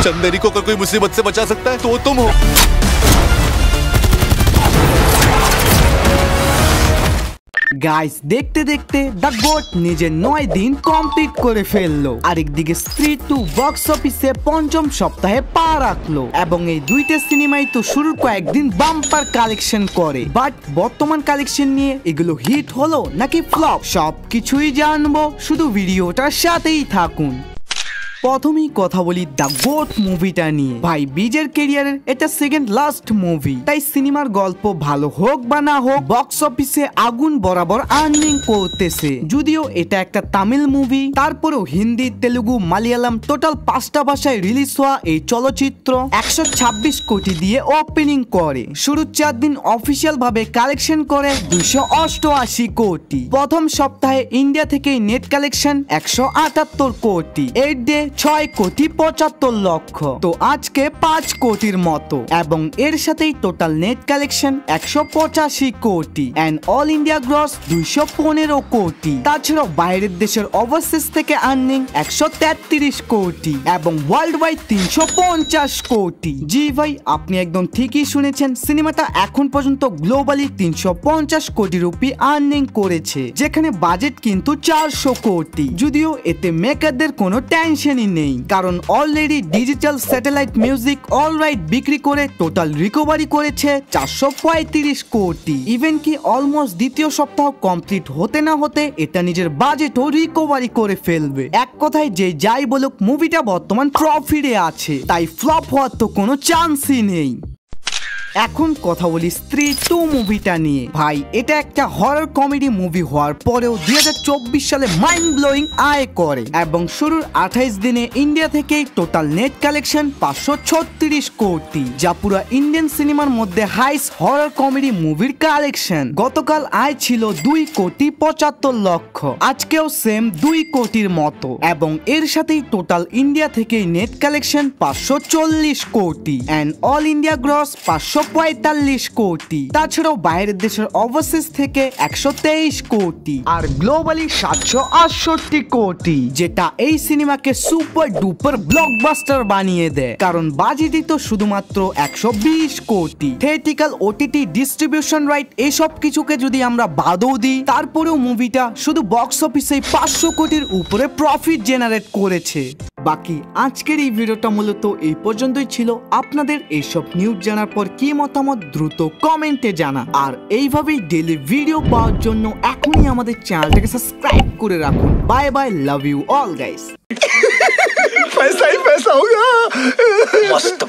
चंदेरी को अगर कोई मुसीबत से बचा सकता है तो तुम हो। গাইস দেখতে দেখতে দ্য গোট নিজের 9 দিন কমপ্লিট করে ফেললো। আরেকদিকে স্ত্রী 2 বক্স অফিসে পঞ্চম সপ্তাহে পা রাখলো এবং এই দুইটা সিনেমাই তো শুরুর কয়েকদিন বাম্পার কালেকশন করে, বাট বর্তমান কালেকশন নিয়ে এগুলো হিট হলো নাকি ফ্লপ সবকিছুই জানবো, শুধু ভিডিওটার সাথেই থাকুন। প্রথমেই কথা বলি দ্য গোট মুভিটা নিয়ে। ভাই বিজের ক্যারিয়ারের এটা সেকেন্ড লাস্ট মুভি, তাই সিনেমার গল্প ভালো হোক বা না হোক বক্স অফিসে আগুন বরাবর আর্নিং করতেছে। যদিও এটা একটা তামিল মুভি, তারপরেও হিন্দি, তেলুগু, মালয়ালম টোটাল 5টা ভাষায় রিলিজ হওয়া এই চলচ্চিত্র 126 কোটি দিয়ে ওপেনিং করে। শুরুর 4 দিন অফিসিয়াল ভাবে কালেকশন করে 288 কোটি। প্রথম সপ্তাহে ইন্ডিয়া থেকে নেট কালেকশন 178 কোটি, 8 ডে 6 কোটি 75 লক্ষ, তো আজকে 5 কোটির মতো, এবং এর সাথেই টোটাল নেট কালেকশন 185 কোটি এন্ড অল ইন্ডিয়া গ্রস 215 কোটি। তাছাড়াও বাইরের দেশের ওভারসিজ থেকে আর্নিং 133 কোটি এবং ওয়ার্ল্ড ওয়াইড 350 কোটি। জি ভাই, আপনি একদম ঠিকই শুনেছেন, সিনেমাটা এখন পর্যন্ত গ্লোবালি 350 কোটি রুপি আর্নিং করেছে, যেখানে বাজেট কিন্তু 400 কোটি। যদিও এতে মেকারদের কোনো টেনশনই নেই, কারণ already digital satellite music alright বিক্রি করে টোটাল রিকভারি করেছে 435 কোটি। ইভেন কি অলমোস্ট দ্বিতীয় সপ্তাহ কমপ্লিট হতে না হতে এটা নিজের বাজেটও রিকভারি করে ফেলবে। এক কথায় যে যাই বলুক, মুভিটা বর্তমান প্রফিটে আছে, তাই ফ্লপ হওয়ার তো কোনো চান্সই নেই। এখন কথা বলি স্ত্রী 2 মুভিটা নিয়ে। ভাই এটা একটা হরর কমেডি মুভি হওয়ার পরেও 2024 সালে মাইন্ড ব্লোয়িং আয় করে এবং শুরুর 28 দিনে ইন্ডিয়া থেকে টোটাল নেট কালেকশন 536 কোটি, যা পুরো ইন্ডিয়ান সিনেমার মধ্যে হাইস্ট হরর কমেডি মুভির কালেকশন। গতকাল আয় ছিল 2 কোটি 75 লক্ষ, আজকেও সেম 2 কোটির মতো, এবং এর সাথেই টোটাল ইন্ডিয়া থেকে নেট কালেকশন 540 কোটি এন্ড অল ইন্ডিয়া গ্রস 545 কোটি। তাছাড়াও বাইরের দেশের ওভারসিজ থেকে 123 কোটি আর গ্লোবালি 768 কোটি, যেটা এই সিনেমাকে সুপার ডুপার ব্লকবাস্টার বানিয়ে দেয়, কারণ বাজেটই তো শুধুমাত্র 120 কোটি। থিয়েট্রিক্যাল, ওটিটি, ডিস্ট্রিবিউশন রাইট এসব কিছুকে যদি আমরা বাদও দিই, তারপরেও মুভিটা শুধু বক্স অফিসে 500 কোটির উপরে প্রফিট জেনারেট করেছে। বাকি আজকের এই ভিডিওটা মূলত এই পর্যন্তই ছিল। আপনাদের এইসব নিউজ জানার পর কি মতামত দ্রুত কমেন্টে জানা, আর এইভাবেই ডেইলি ভিডিও পাওয়ার জন্য এখনই আমাদের চ্যানেলটাকে সাবস্ক্রাইব করে রাখুন। Bye bye, love you all guys. पैसा ही पैसा होगा। मस्त।